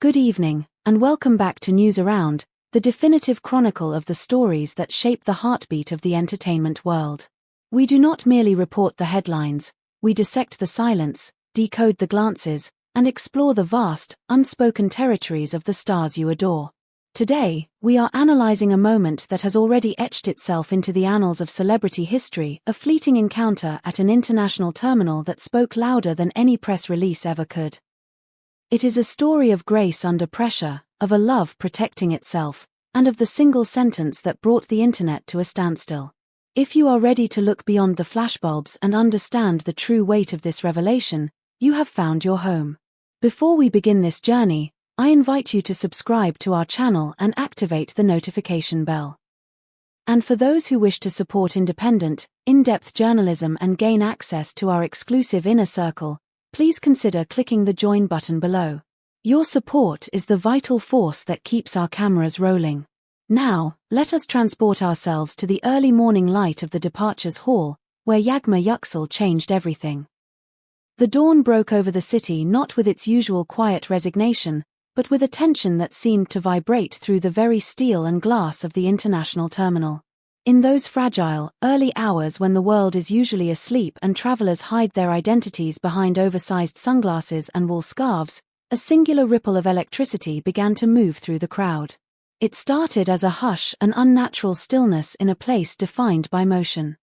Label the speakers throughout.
Speaker 1: Good evening, and welcome back to News Around, the definitive chronicle of the stories that shape the heartbeat of the entertainment world. We do not merely report the headlines, we dissect the silence, decode the glances, and explore the vast, unspoken territories of the stars you adore. Today, we are analyzing a moment that has already etched itself into the annals of celebrity history, a fleeting encounter at an international terminal that spoke louder than any press release ever could. It is a story of grace under pressure, of a love protecting itself, and of the single sentence that brought the internet to a standstill. If you are ready to look beyond the flashbulbs and understand the true weight of this revelation, you have found your home. Before we begin this journey, I invite you to subscribe to our channel and activate the notification bell. And for those who wish to support independent, in-depth journalism and gain access to our exclusive inner circle, please consider clicking the join button below. Your support is the vital force that keeps our cameras rolling. Now, let us transport ourselves to the early morning light of the departures hall, where Yağmur Yüksel changed everything. The dawn broke over the city not with its usual quiet resignation, but with a tension that seemed to vibrate through the very steel and glass of the international terminal. In those fragile, early hours when the world is usually asleep and travelers hide their identities behind oversized sunglasses and wool scarves, a singular ripple of electricity began to move through the crowd. It started as a hush, an unnatural stillness in a place defined by motion.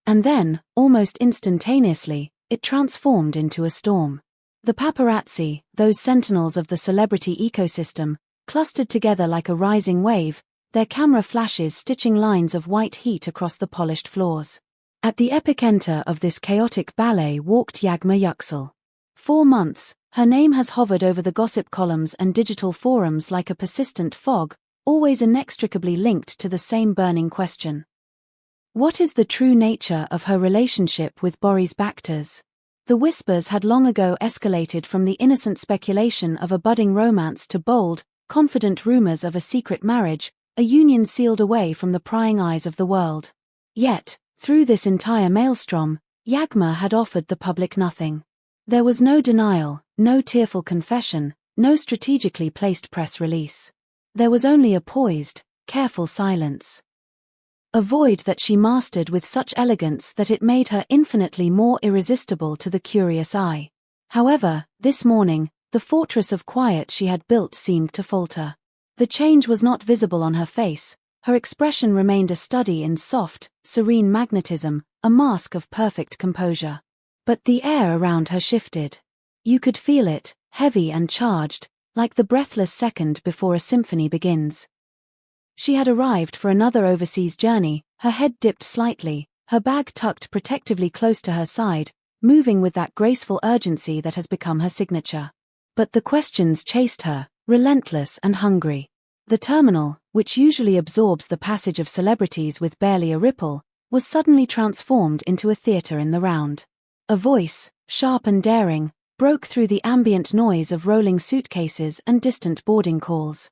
Speaker 1: And then, almost instantaneously, it transformed into a storm. The paparazzi, those sentinels of the celebrity ecosystem, clustered together like a rising wave, their camera flashes stitching lines of white heat across the polished floors. At the epicenter of this chaotic ballet walked Yağmur Yüksel. 4 months, her name has hovered over the gossip columns and digital forums like a persistent fog, always inextricably linked to the same burning question. What is the true nature of her relationship with Boris Bakters? The whispers had long ago escalated from the innocent speculation of a budding romance to bold, confident rumors of a secret marriage, a union sealed away from the prying eyes of the world. Yet, through this entire maelstrom, Yağmur had offered the public nothing. There was no denial, no tearful confession, no strategically placed press release. There was only a poised, careful silence. A void that she mastered with such elegance that it made her infinitely more irresistible to the curious eye. However, this morning, the fortress of quiet she had built seemed to falter. The change was not visible on her face, her expression remained a study in soft, serene magnetism, a mask of perfect composure. But the air around her shifted. You could feel it, heavy and charged, like the breathless second before a symphony begins. She had arrived for another overseas journey, her head dipped slightly, her bag tucked protectively close to her side, moving with that graceful urgency that has become her signature. But the questions chased her, relentless and hungry. The terminal, which usually absorbs the passage of celebrities with barely a ripple, was suddenly transformed into a theater in the round. A voice, sharp and daring, broke through the ambient noise of rolling suitcases and distant boarding calls.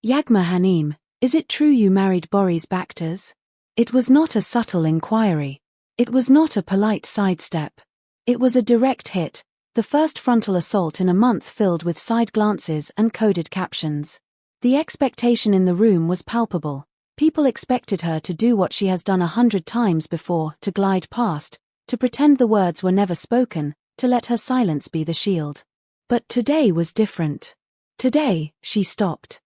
Speaker 1: Yağmur Hanım, is it true you married Boris Bakters? It was not a subtle inquiry. It was not a polite sidestep. It was a direct hit, the first frontal assault in a month filled with side glances and coded captions. The expectation in the room was palpable. People expected her to do what she has done 100 times before, to glide past, to pretend the words were never spoken, to let her silence be the shield. But today was different. Today, she stopped.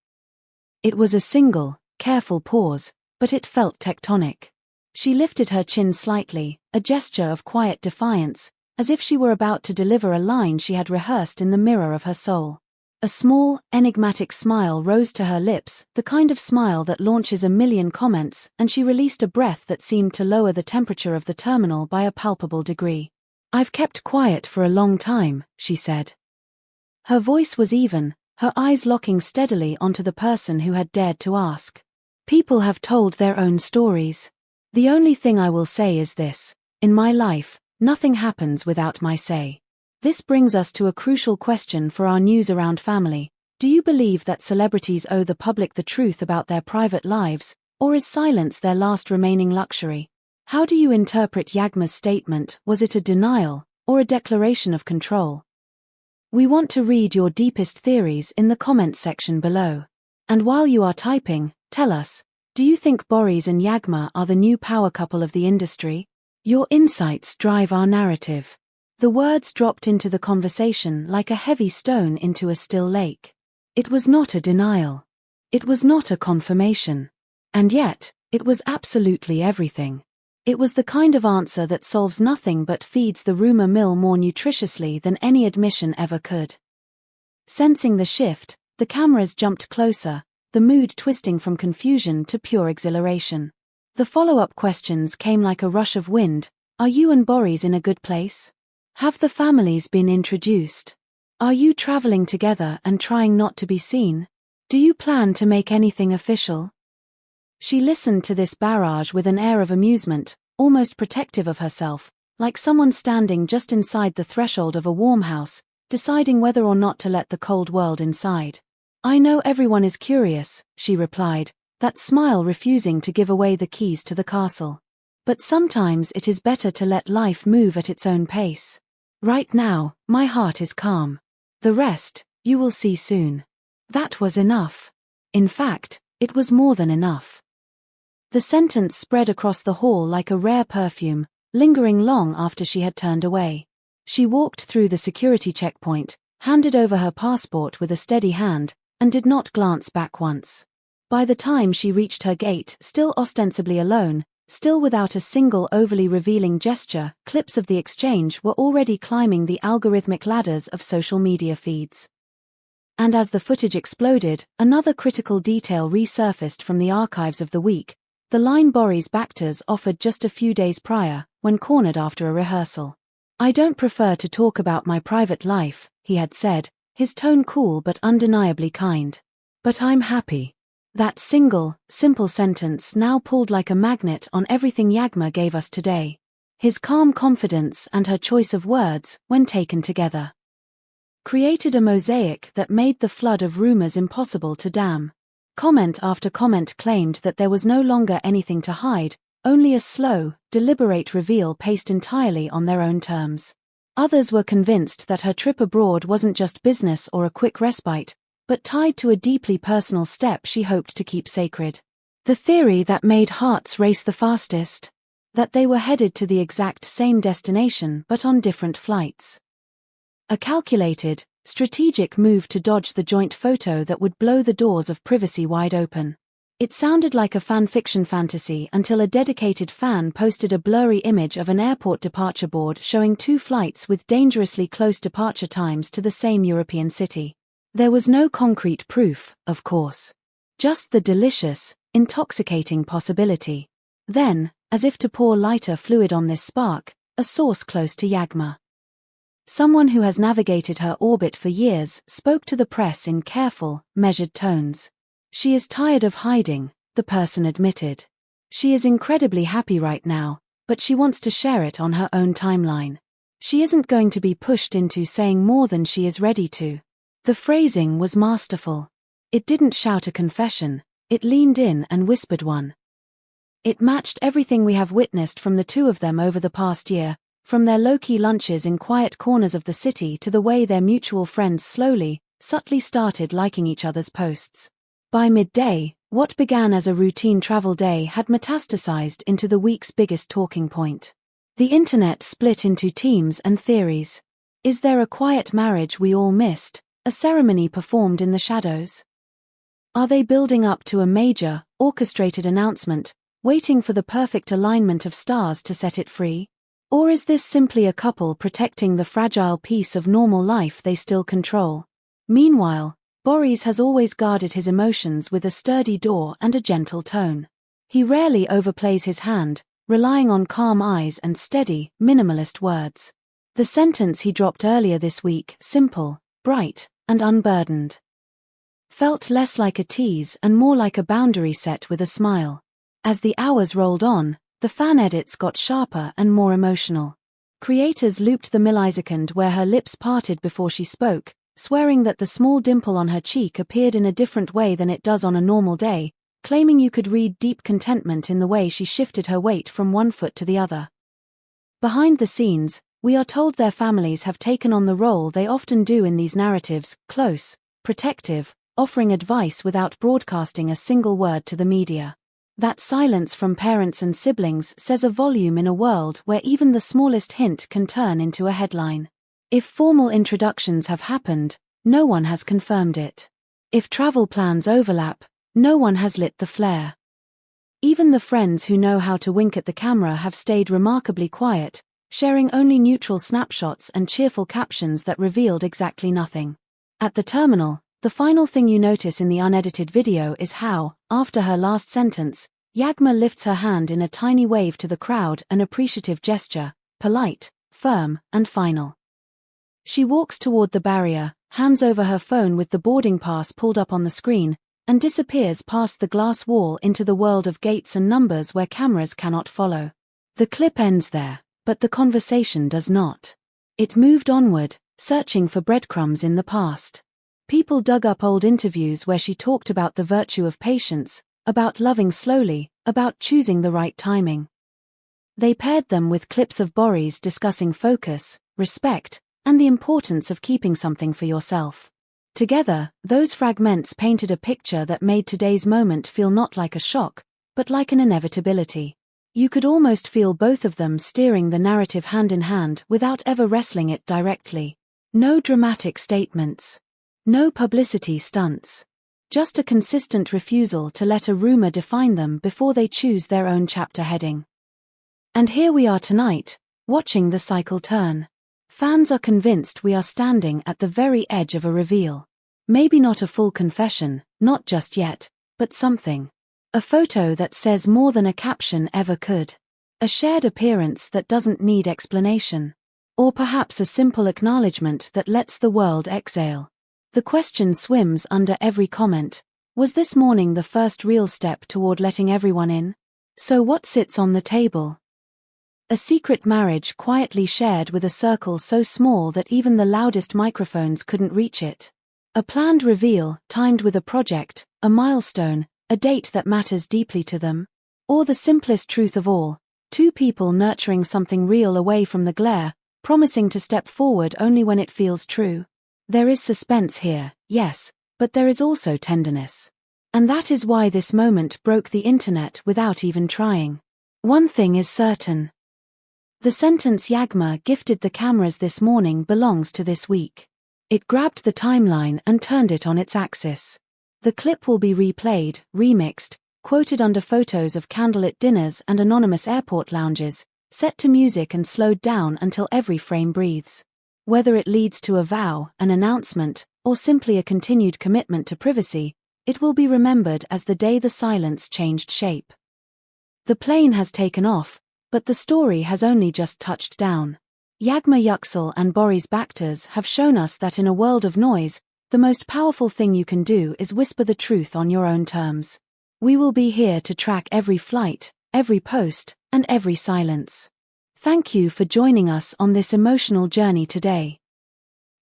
Speaker 1: It was a single, careful pause, but it felt tectonic. She lifted her chin slightly, a gesture of quiet defiance, as if she were about to deliver a line she had rehearsed in the mirror of her soul. A small, enigmatic smile rose to her lips, the kind of smile that launches a million comments, and she released a breath that seemed to lower the temperature of the terminal by a palpable degree. "I've kept quiet for a long time," she said. Her voice was even, her eyes locking steadily onto the person who had dared to ask. "People have told their own stories. The only thing I will say is this: in my life, nothing happens without my say." This brings us to a crucial question for our News Around family. Do you believe that celebrities owe the public the truth about their private lives, or is silence their last remaining luxury? How do you interpret Yağmur's statement? Was it a denial, or a declaration of control? We want to read your deepest theories in the comments section below. And while you are typing, tell us, do you think Boris and Yagma are the new power couple of the industry? Your insights drive our narrative. The words dropped into the conversation like a heavy stone into a still lake. It was not a denial. It was not a confirmation. And yet, it was absolutely everything. It was the kind of answer that solves nothing but feeds the rumor mill more nutritiously than any admission ever could. Sensing the shift, the cameras jumped closer, the mood twisting from confusion to pure exhilaration. The follow-up questions came like a rush of wind. Are you and Boris in a good place? Have the families been introduced? Are you traveling together and trying not to be seen? Do you plan to make anything official? She listened to this barrage with an air of amusement, almost protective of herself, like someone standing just inside the threshold of a warm house, deciding whether or not to let the cold world inside. I know everyone is curious, she replied, that smile refusing to give away the keys to the castle. But sometimes it is better to let life move at its own pace. Right now, my heart is calm. The rest, you will see soon. That was enough. In fact, it was more than enough. The sentence spread across the hall like a rare perfume, lingering long after she had turned away. She walked through the security checkpoint, handed over her passport with a steady hand, and did not glance back once. By the time she reached her gate, still ostensibly alone, still without a single overly revealing gesture, clips of the exchange were already climbing the algorithmic ladders of social media feeds. And as the footage exploded, another critical detail resurfaced from the archives of the week. The line Boris Bakters offered just a few days prior, when cornered after a rehearsal. I don't prefer to talk about my private life, he had said, his tone cool but undeniably kind. But I'm happy. That single, simple sentence now pulled like a magnet on everything Yagma gave us today. His calm confidence and her choice of words, when taken together, created a mosaic that made the flood of rumors impossible to dam. Comment after comment claimed that there was no longer anything to hide, only a slow, deliberate reveal paced entirely on their own terms. Others were convinced that her trip abroad wasn't just business or a quick respite, but tied to a deeply personal step she hoped to keep sacred. The theory that made hearts race the fastest? That they were headed to the exact same destination but on different flights. A calculated, strategic move to dodge the joint photo that would blow the doors of privacy wide open. It sounded like a fan-fiction fantasy until a dedicated fan posted a blurry image of an airport departure board showing 2 flights with dangerously close departure times to the same European city. There was no concrete proof, of course. Just the delicious, intoxicating possibility. Then, as if to pour lighter fluid on this spark, a source close to Yagma. Someone who has navigated her orbit for years spoke to the press in careful, measured tones. She is tired of hiding, the person admitted. She is incredibly happy right now, but she wants to share it on her own timeline. She isn't going to be pushed into saying more than she is ready to. The phrasing was masterful. It didn't shout a confession, it leaned in and whispered one. It matched everything we have witnessed from the two of them over the past year, from their low-key lunches in quiet corners of the city to the way their mutual friends slowly, subtly started liking each other's posts. By midday, what began as a routine travel day had metastasized into the week's biggest talking point. The internet split into teams and theories. Is there a quiet marriage we all missed, a ceremony performed in the shadows? Are they building up to a major, orchestrated announcement, waiting for the perfect alignment of stars to set it free? Or is this simply a couple protecting the fragile piece of normal life they still control? Meanwhile, Boris has always guarded his emotions with a sturdy jaw and a gentle tone. He rarely overplays his hand, relying on calm eyes and steady, minimalist words. The sentence he dropped earlier this week, simple, bright, and unburdened, felt less like a tease and more like a boundary set with a smile. As the hours rolled on, the fan edits got sharper and more emotional. Creators looped the millisecond where her lips parted before she spoke, swearing that the small dimple on her cheek appeared in a different way than it does on a normal day, claiming you could read deep contentment in the way she shifted her weight from one foot to the other. Behind the scenes, We are told their families have taken on the role they often do in these narratives, close, protective, offering advice without broadcasting a single word to the media. That silence from parents and siblings says a volume in a world where even the smallest hint can turn into a headline. If formal introductions have happened, no one has confirmed it. If travel plans overlap, no one has lit the flare. Even the friends who know how to wink at the camera have stayed remarkably quiet, sharing only neutral snapshots and cheerful captions that revealed exactly nothing. At the terminal, the final thing you notice in the unedited video is how, after her last sentence, Yağmur lifts her hand in a tiny wave to the crowd, an appreciative gesture, polite, firm, and final. She walks toward the barrier, hands over her phone with the boarding pass pulled up on the screen, and disappears past the glass wall into the world of gates and numbers where cameras cannot follow. The clip ends there, but the conversation does not. It moved onward, searching for breadcrumbs in the past. People dug up old interviews where she talked about the virtue of patience, about loving slowly, about choosing the right timing. They paired them with clips of Boris discussing focus, respect, and the importance of keeping something for yourself. Together, those fragments painted a picture that made today's moment feel not like a shock, but like an inevitability. You could almost feel both of them steering the narrative hand in hand without ever wrestling it directly. No dramatic statements. No publicity stunts. Just a consistent refusal to let a rumor define them before they choose their own chapter heading. And here we are tonight, watching the cycle turn. Fans are convinced we are standing at the very edge of a reveal. Maybe not a full confession, not just yet, but something. A photo that says more than a caption ever could. A shared appearance that doesn't need explanation. Or perhaps a simple acknowledgement that lets the world exhale. The question swims under every comment. Was this morning the first real step toward letting everyone in? So what sits on the table? A secret marriage quietly shared with a circle so small that even the loudest microphones couldn't reach it. A planned reveal, timed with a project, a milestone, a date that matters deeply to them. Or the simplest truth of all, two people nurturing something real away from the glare, promising to step forward only when it feels true. There is suspense here, yes, but there is also tenderness. And that is why this moment broke the internet without even trying. One thing is certain. The sentence Yağmur gifted the cameras this morning belongs to this week. It grabbed the timeline and turned it on its axis. The clip will be replayed, remixed, quoted under photos of candlelit dinners and anonymous airport lounges, set to music and slowed down until every frame breathes. Whether it leads to a vow, an announcement, or simply a continued commitment to privacy, it will be remembered as the day the silence changed shape. The plane has taken off, but the story has only just touched down. Yağmur Yüksel and Boris Bakters have shown us that in a world of noise, the most powerful thing you can do is whisper the truth on your own terms. We will be here to track every flight, every post, and every silence. Thank you for joining us on this emotional journey today.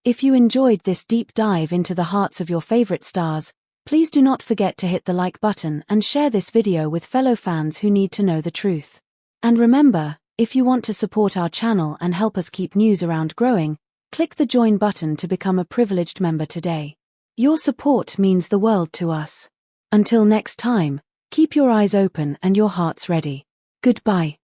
Speaker 1: If you enjoyed this deep dive into the hearts of your favorite stars, please do not forget to hit the like button and share this video with fellow fans who need to know the truth. And remember, if you want to support our channel and help us keep News Around growing, click the join button to become a privileged member today. Your support means the world to us. Until next time, keep your eyes open and your hearts ready. Goodbye.